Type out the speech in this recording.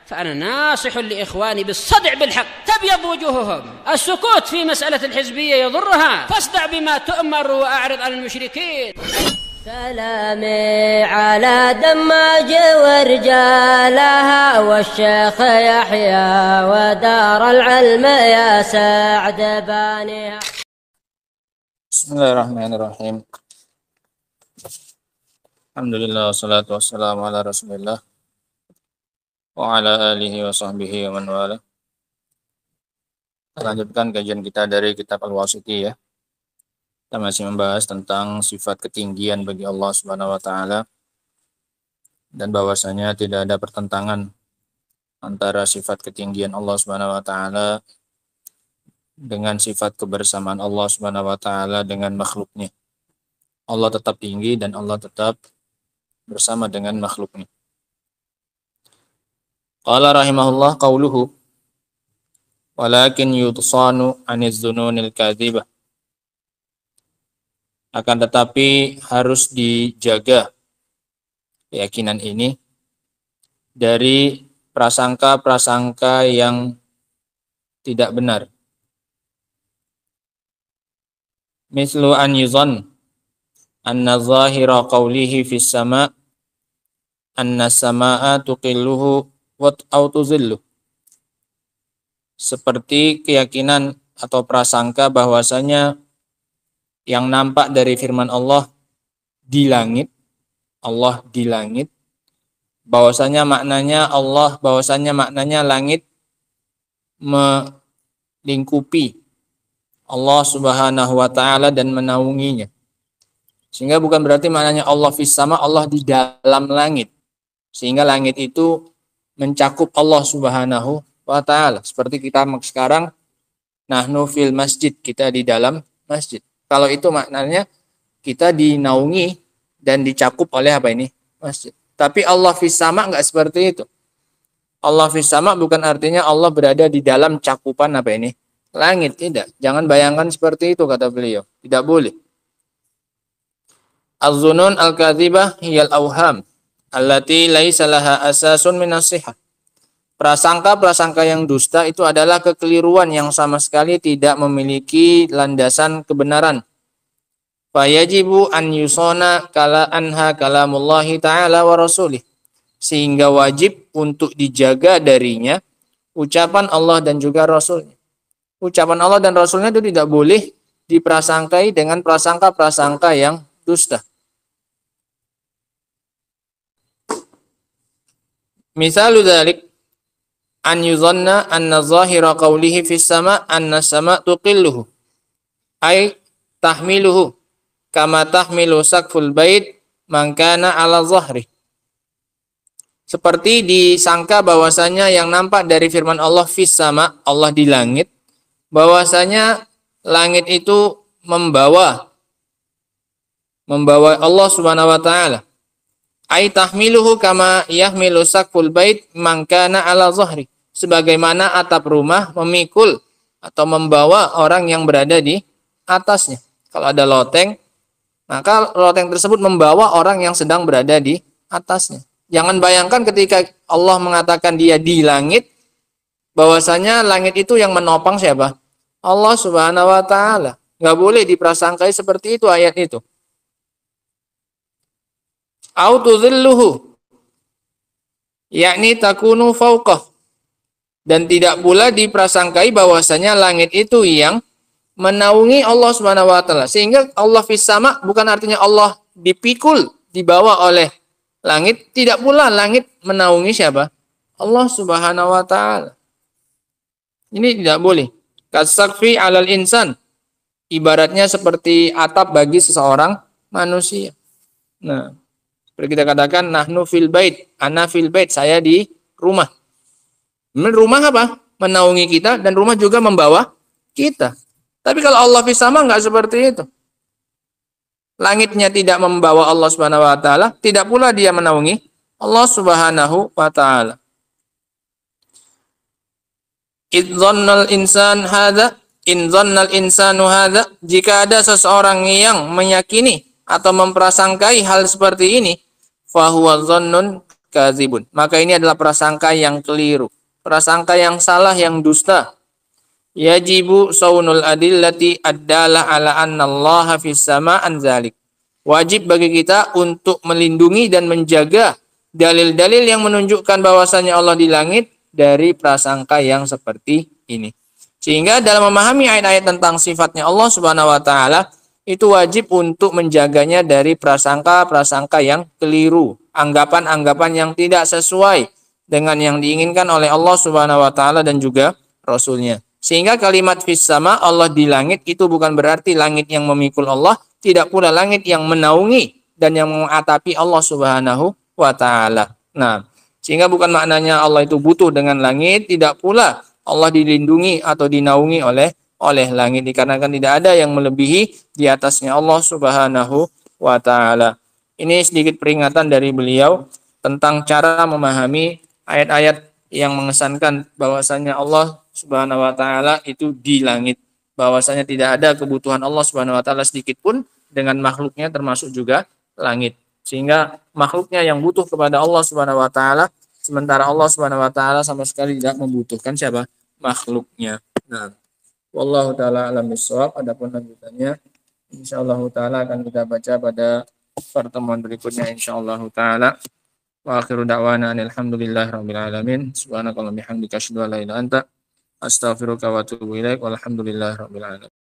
فأنا ناصح لإخواني بالصدع بالحق، تبيض وجوههم. السكوت في مسألة الحزبية يضرها، فاصدع بما تؤمر وأعرض عن المشركين. سلامي على دماج ورجالها والشيخ يحيى ودار العلم يا سعد بانيها. Bismillahirrahmanirrahim. Alhamdulillah wassalatu wassalamu ala Rasulillah wa ala alihi wa sahbihi wa man wala. Kita lanjutkan kajian kita dari kitab Al-Wasiti ya. Kita masih membahas tentang sifat ketinggian bagi Allah Subhanahu wa taala dan bahwasanya tidak ada pertentangan antara sifat ketinggian Allah Subhanahu wa taala dengan sifat kebersamaan Allah Subhanahu wa taala dengan makhluknya. Allah tetap tinggi dan Allah tetap bersama dengan makhluknya. Qala rahimahullah qauluhu walakin yutsanu 'aniz dzununil kadzibah. Akan tetapi harus dijaga keyakinan ini dari prasangka-prasangka yang tidak benar. Mislu an yuzan anna zahira qawlihi fis sama' anna sama'a tuqilluhu wa tuzilluh. Seperti keyakinan atau prasangka bahwasanya yang nampak dari firman Allah di langit, Allah di langit, bahwasanya maknanya langit melingkupi Allah Subhanahu wa taala dan menaunginya. Sehingga bukan berarti maknanya Allah fis sama, Allah di dalam langit. Sehingga langit itu mencakup Allah Subhanahu wa taala. Seperti kita sekarang nahnu fil masjid, kita di dalam masjid. Kalau itu maknanya kita dinaungi dan dicakup oleh apa ini? Masjid. Tapi Allah fis sama enggak seperti itu. Allah fis sama bukan artinya Allah berada di dalam cakupan apa ini? Langit, tidak. Jangan bayangkan seperti itu kata beliau. Tidak boleh. Az-zunun al-kadzibah hiyal awham allati laisa laha asasun min as-sihah. Prasangka-prasangka yang dusta itu adalah kekeliruan yang sama sekali tidak memiliki landasan kebenaran. Fayajibu an yusona kala anha kalamullahi ta'ala wa rasulih. Sehingga wajib untuk dijaga darinya ucapan Allah dan juga Rasulnya. Ucapan Allah dan Rasulnya itu tidak boleh diprasangkai dengan prasangka-prasangka yang dusta. Misalu dzalik an yuzanna anna zahira qawlihi fis sama anna sama tuqilluhu ay tahmiluhu kama tahmilu saqful bait man kana ala zahri. Seperti disangka bahwasanya yang nampak dari firman Allah fis sama, Allah di langit, bahwasanya langit itu membawa Allah Subhanahu wa taala. Ai tahmiluhu kama yahmilu saqful bait man kana ala zahri. Sebagaimana atap rumah memikul atau membawa orang yang berada di atasnya. Kalau ada loteng, maka loteng tersebut membawa orang yang sedang berada di atasnya. Jangan bayangkan ketika Allah mengatakan dia di langit, bahwasanya langit itu yang menopang siapa? Allah Subhanahu wa taala. Enggak boleh diprasangkai seperti itu ayat itu. Au tuzilluhu, yakni takunu fauqah. Dan tidak pula diprasangkai bahwasanya langit itu yang menaungi Allah Subhanahu wa taala. Sehingga Allah fis sama bukan artinya Allah dipikul, dibawa oleh langit, tidak pula langit menaungi siapa? Allah Subhanahu wa taala. Ini tidak boleh. Kasaqfi 'alal insan. Ibaratnya seperti atap bagi seseorang manusia. Nah, seperti kita katakan nahnu fil bait, ana fil bait, saya di rumah. Rumah apa? Menaungi kita dan rumah juga membawa kita. Tapi kalau Allah fis sama enggak seperti itu. Langitnya tidak membawa Allah Subhanahu wa taala, tidak pula dia menaungi Allah Subhanahu wa taala. In dhannal insanu hadza, jika ada seseorang yang meyakini atau memprasangkai hal seperti ini, fa huwa dhannun kadzibun. Maka ini adalah prasangka yang keliru, prasangka yang salah, yang dusta. Yajibu saunul adillati addalah ala anna Allah fis sama an dzalik. Wajib bagi kita untuk melindungi dan menjaga dalil-dalil yang menunjukkan bahwasanya Allah di langit dari prasangka yang seperti ini. Sehingga dalam memahami ayat-ayat tentang sifatnya Allah Subhanahu wa taala itu wajib untuk menjaganya dari prasangka-prasangka yang keliru, anggapan-anggapan yang tidak sesuai dengan yang diinginkan oleh Allah Subhanahu wa taala dan juga Rasul-Nya. Sehingga kalimat fis sama, Allah di langit, itu bukan berarti langit yang memikul Allah, tidak pula langit yang menaungi dan yang mengatapi Allah Subhanahu wa taala. Nah, sehingga bukan maknanya Allah itu butuh dengan langit, tidak pula Allah dilindungi atau dinaungi oleh langit, dikarenakan tidak ada yang melebihi di atasnya Allah Subhanahu wa taala. Ini sedikit peringatan dari beliau tentang cara memahami ayat-ayat yang mengesankan bahwasanya Allah Subhanahu wa taala itu di langit, bahwasanya tidak ada kebutuhan Allah Subhanahu wa taala sedikit pun dengan makhluknya termasuk juga langit. Sehingga makhluknya yang butuh kepada Allah Subhanahu wa taala, sementara Allah Subhanahu wa taala sama sekali tidak membutuhkan siapa? Makhluknya. Nah, wallahu taala alam bissawab. Adapun lanjutannya insyaallah taala akan kita baca pada pertemuan berikutnya insyaallah taala. Wa akhiru da'wana alhamdulillahirabbil alamin. Subhanakallahumma bihamdika asyhadu an la ilaha illa anta astaghfiruka wa atubu ilaik. Walhamdulillahirabbil alamin.